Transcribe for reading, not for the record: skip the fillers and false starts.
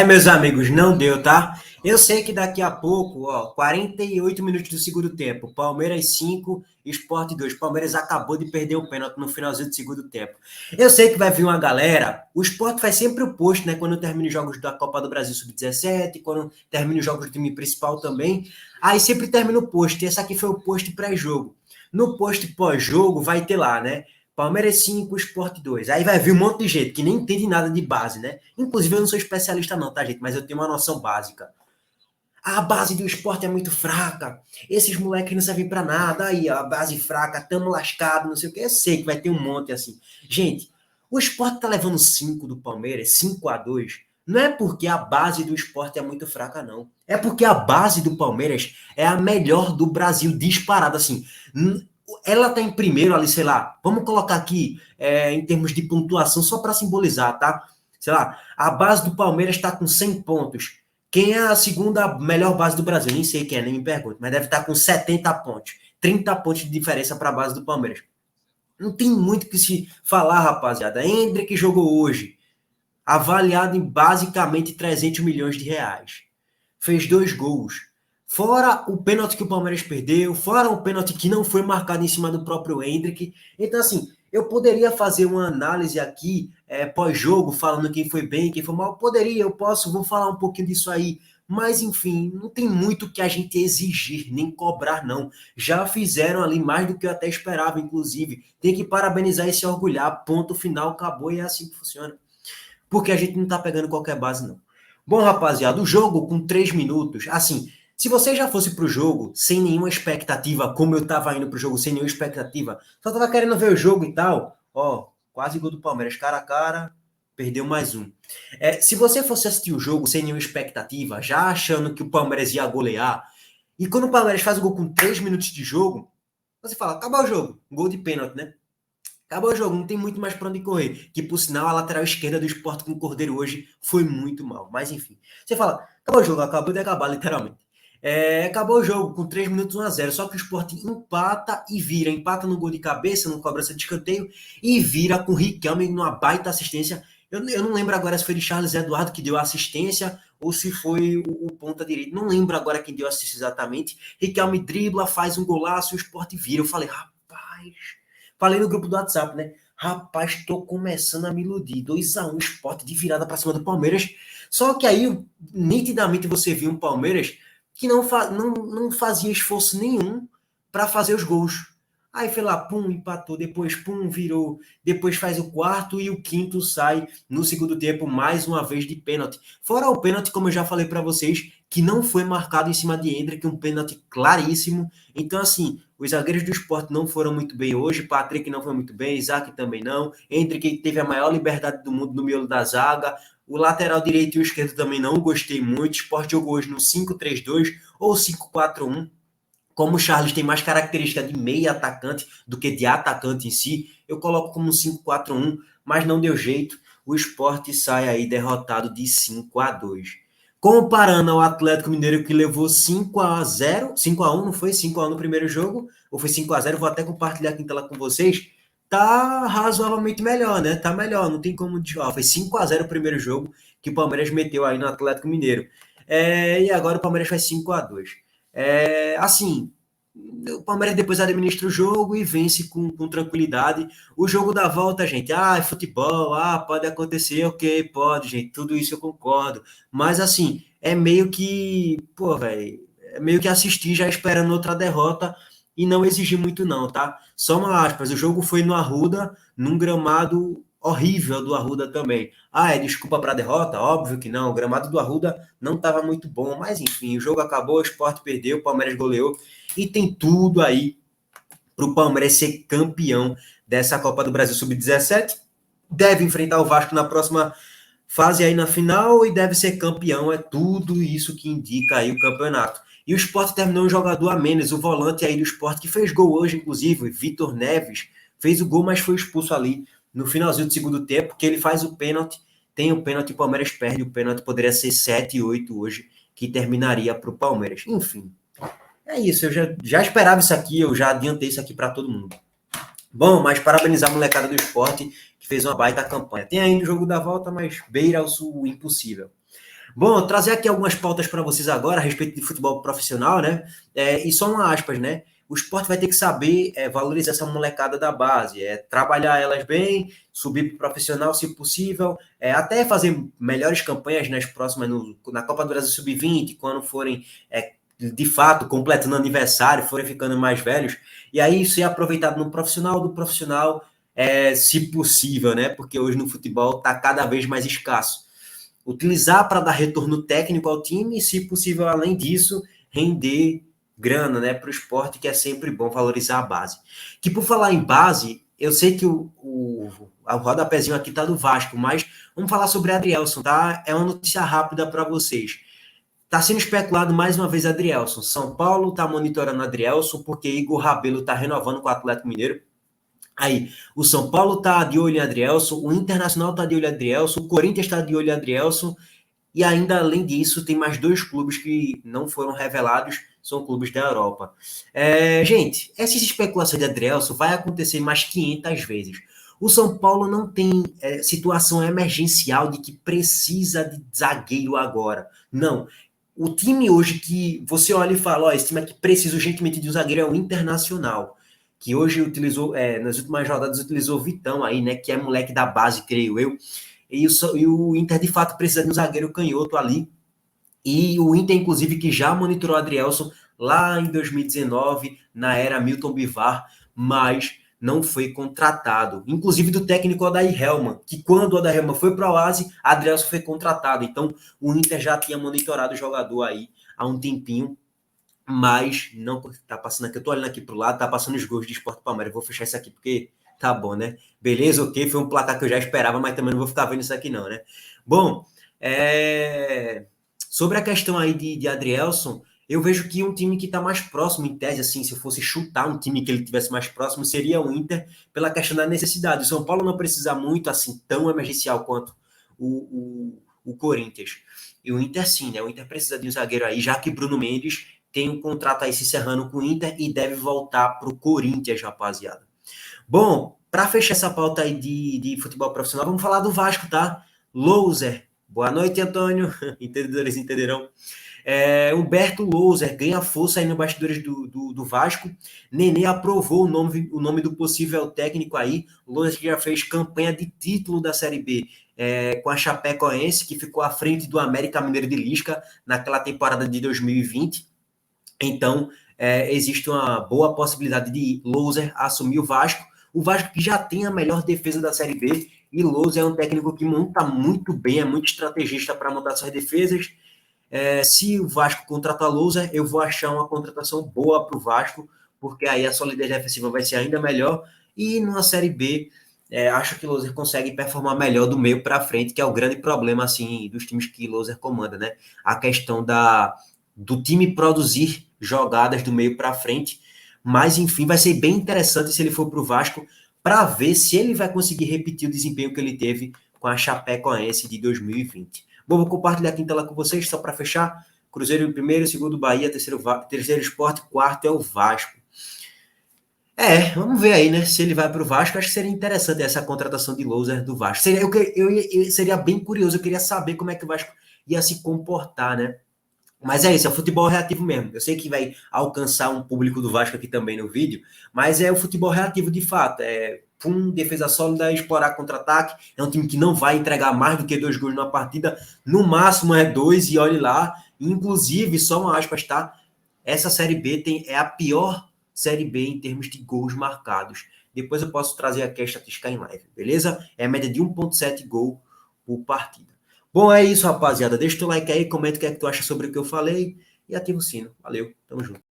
Meus amigos, não deu, tá? Eu sei que daqui a pouco, 48 minutos do segundo tempo, Palmeiras 5, Sport 2. Palmeiras acabou de perder o pênalti no finalzinho do segundo tempo. Eu sei que vai vir uma galera, o Sport faz sempre o post, né? Quando termina os jogos da Copa do Brasil Sub-17, quando termina os jogos do time principal também. Aí sempre termina o post. Esse aqui foi o post pré-jogo. No post pós-jogo vai ter lá, né? Palmeiras 5, Sport 2. Aí vai vir um monte de gente que nem entende nada de base, né? Inclusive, eu não sou especialista, não, tá, gente? Mas eu tenho uma noção básica. A base do esporte é muito fraca. Esses moleques não servem pra nada. Aí, a base fraca, tamo lascado, não sei o que. Eu sei que vai ter um monte assim. Gente, o esporte tá levando 5 do Palmeiras, 5-2. Não é porque a base do esporte é muito fraca, não. É porque a base do Palmeiras é a melhor do Brasil, disparada, assim. Ela tá em primeiro ali, sei lá. Vamos colocar aqui em termos de pontuação, só para simbolizar, tá? Sei lá, a base do Palmeiras está com 100 pontos. Quem é a segunda melhor base do Brasil? Nem sei quem é, nem me pergunto, mas deve estar com 70 pontos. 30 pontos de diferença para a base do Palmeiras. Não tem muito o que se falar, rapaziada. Hendrick jogou hoje, avaliado em basicamente 300 milhões de reais. Fez 2 gols. Fora o pênalti que o Palmeiras perdeu, fora o pênalti que não foi marcado em cima do próprio Hendrick. Então, assim, eu poderia fazer uma análise aqui, pós-jogo, falando quem foi bem, quem foi mal. Poderia, eu posso, vou falar um pouquinho disso aí. Mas, enfim, não tem muito que a gente exigir, nem cobrar, não. Já fizeram ali mais do que eu até esperava, inclusive. Tem que parabenizar e se orgulhar. Ponto final, acabou e é assim que funciona. Porque a gente não tá pegando qualquer base, não. Bom, rapaziada, o jogo com 3 minutos, assim, se você já fosse pro jogo sem nenhuma expectativa, como eu tava indo pro jogo sem nenhuma expectativa, só tava querendo ver o jogo e tal, quase gol do Palmeiras, cara a cara, perdeu mais um. Se você fosse assistir o jogo sem nenhuma expectativa, já achando que o Palmeiras ia golear, e quando o Palmeiras faz o gol com 3 minutos de jogo, você fala, acabou o jogo, gol de pênalti, né? Acabou o jogo, não tem muito mais para onde correr. Que, por sinal, a lateral esquerda do Sport com o Cordeiro hoje foi muito mal. Mas, enfim. Você fala, acabou o jogo, acabou de acabar, literalmente. Acabou o jogo com 3 minutos 1-0. Só que o Sport empata e vira. Empata no gol de cabeça, no cobrança de escanteio. E vira com o Riquelme numa baita assistência. Eu não lembro agora se foi de Charles Eduardo que deu a assistência ou se foi o ponta direito. Não lembro agora quem deu a assistência exatamente. Riquelme dribla, faz um golaço e o Sport vira. Eu falei, rapaz. Falei no grupo do WhatsApp, né? Rapaz, tô começando a me iludir. 2-1 Sport de virada para cima do Palmeiras. Só que aí, nitidamente, você viu um Palmeiras que não fazia esforço nenhum para fazer os gols. Aí foi lá, pum, empatou, depois pum, virou, depois faz o quarto e o quinto sai no segundo tempo mais uma vez de pênalti. Fora o pênalti, como eu já falei para vocês, que não foi marcado em cima de Hendrick, um pênalti claríssimo. Então, assim, os zagueiros do Sport não foram muito bem hoje, Patrick não foi muito bem, Isaac também não, Hendrick teve a maior liberdade do mundo no miolo da zaga, o lateral direito e o esquerdo também não gostei muito, o Sport jogou hoje no 5-3-2 ou 5-4-1, como o Charles tem mais característica de meia atacante do que de atacante em si, eu coloco como 5-4-1, mas não deu jeito, o Sport sai aí derrotado de 5-2. Comparando ao Atlético Mineiro que levou 5-0, 5-1, não foi? 5-1 no primeiro jogo, ou foi 5-0, vou até compartilhar aqui em tela com vocês, tá razoavelmente melhor, né? Tá melhor, não tem como desfalar. Foi 5-0 o primeiro jogo que o Palmeiras meteu aí no Atlético Mineiro. E agora o Palmeiras faz 5-2. Assim, o Palmeiras depois administra o jogo e vence com tranquilidade. O jogo da volta, gente, é futebol, pode acontecer, ok, pode, gente, tudo isso eu concordo. Mas, assim, é meio que, pô, velho, é meio que assistir já esperando outra derrota e não exigir muito não, tá? Só uma aspas, o jogo foi no Arruda, num gramado horrível do Arruda também. É desculpa para a derrota? Óbvio que não, o gramado do Arruda não estava muito bom, mas enfim, o jogo acabou, o Sport perdeu, o Palmeiras goleou, e tem tudo aí para o Palmeiras ser campeão dessa Copa do Brasil Sub-17. Deve enfrentar o Vasco na próxima fase aí na final e deve ser campeão. É tudo isso que indica aí o campeonato. E o Sport terminou um jogador a menos, o volante aí do Sport, que fez gol hoje, inclusive, Vitor Neves, fez o gol, mas foi expulso ali no finalzinho do segundo tempo, que ele faz o pênalti, tem o pênalti, o Palmeiras perde o pênalti, poderia ser 7-8 hoje, que terminaria para o Palmeiras. Enfim, é isso, eu já esperava isso aqui, eu já adiantei isso aqui para todo mundo. Bom, mas parabenizar a molecada do Sport, que fez uma baita campanha. Tem ainda o jogo da volta, mas beira o impossível. Bom, trazer aqui algumas pautas para vocês agora a respeito de futebol profissional, né? E só uma aspas, né? O esporte vai ter que saber valorizar essa molecada da base, trabalhar elas bem, subir para o profissional se possível, até fazer melhores campanhas nas próximas, na Copa do Brasil Sub-20, quando forem de fato completando aniversário, forem ficando mais velhos, e aí isso é aproveitado no profissional do profissional, se possível, né? Porque hoje no futebol está cada vez mais escasso utilizar para dar retorno técnico ao time e, se possível, além disso, render grana, né, para o esporte, que é sempre bom valorizar a base. Que por falar em base, eu sei que o rodapézinho aqui tá do Vasco, mas vamos falar sobre Adrielson, tá? É uma notícia rápida para vocês. Tá sendo especulado mais uma vez Adrielson. São Paulo tá monitorando Adrielson porque Igor Rabelo tá renovando com o Atlético Mineiro. Aí, o São Paulo tá de olho em Adrielson, o Internacional tá de olho em Adrielson, o Corinthians tá de olho em Adrielson, e ainda além disso, tem mais dois clubes que não foram revelados, são clubes da Europa. Gente, essa especulação de Adrielson vai acontecer mais 500 vezes. O São Paulo não tem situação emergencial de que precisa de zagueiro agora. Não. O time hoje que você olha e fala, ó, esse time aqui precisa urgentemente de um zagueiro é o Internacional, que hoje utilizou, nas últimas rodadas, utilizou o Vitão aí, né, que é moleque da base, creio eu, e o Inter, de fato, precisa de um zagueiro canhoto ali. E o Inter, inclusive, que já monitorou o Adrielson lá em 2019, na era Milton Bivar, mas não foi contratado. Inclusive do técnico Odair Hellmann, que quando o Odair Hellmann foi para o Oasi, Adrielson foi contratado. Então, o Inter já tinha monitorado o jogador aí há um tempinho, mas não tá passando aqui. Eu tô olhando aqui pro lado, tá passando os gols de Sport Palmeiras. Vou fechar isso aqui porque tá bom, né? Beleza, ok. Foi um placar que eu já esperava, mas também não vou ficar vendo isso aqui, não, né? Bom, sobre a questão aí de Adrielson, eu vejo que um time que está mais próximo, em tese, assim, se eu fosse chutar um time que ele tivesse mais próximo, seria o Inter, pela questão da necessidade. O São Paulo não precisa muito, assim, tão emergencial quanto o Corinthians. E o Inter, sim, né? O Inter precisa de um zagueiro aí, já que Bruno Mendes tem um contrato aí se encerrando com o Inter e deve voltar para o Corinthians, rapaziada. Bom, para fechar essa pauta aí de futebol profissional, vamos falar do Vasco, tá? Loser. Boa noite, Antônio. Entendedores entenderão. Humberto Louser ganha força aí no bastidores do Vasco. Nenê aprovou o nome do possível técnico aí. Louser que já fez campanha de título da Série B com a Chapecoense, que ficou à frente do América Mineiro de Lisca naquela temporada de 2020. Então, existe uma boa possibilidade de Louser assumir o Vasco. O Vasco que já tem a melhor defesa da Série B, e Louser é um técnico que monta muito bem, é muito estrategista para montar suas defesas. Se o Vasco contratar Louser, eu vou achar uma contratação boa para o Vasco, porque aí a solidez defensiva vai ser ainda melhor. E numa Série B, acho que Louser consegue performar melhor do meio para frente, que é o grande problema assim dos times que Louser comanda, né? A questão do time produzir jogadas do meio para frente. Mas, enfim, vai ser bem interessante se ele for para o Vasco, para ver se ele vai conseguir repetir o desempenho que ele teve com a Chapecoense de 2020. Bom, vou compartilhar aqui em tela com vocês, só para fechar. Cruzeiro em primeiro, segundo Bahia, terceiro Sport, quarto é o Vasco. Vamos ver aí, né? Se ele vai para o Vasco, acho que seria interessante essa contratação de Louser do Vasco. Seria bem curioso, eu queria saber como é que o Vasco ia se comportar, né? Mas é isso, é o futebol reativo mesmo. Eu sei que vai alcançar um público do Vasco aqui também no vídeo, mas é o futebol reativo de fato. Defesa sólida, explorar contra-ataque. É um time que não vai entregar mais do que 2 gols numa partida. No máximo é 2 e olhe lá. Inclusive, só uma aspas, tá? Essa Série B é a pior Série B em termos de gols marcados. Depois eu posso trazer aqui a estatística em live, beleza? É a média de 1,7 gol por partida. Bom, é isso, rapaziada. Deixa o teu like aí, comenta o que é que tu acha sobre o que eu falei e ativa o sino. Valeu, tamo junto.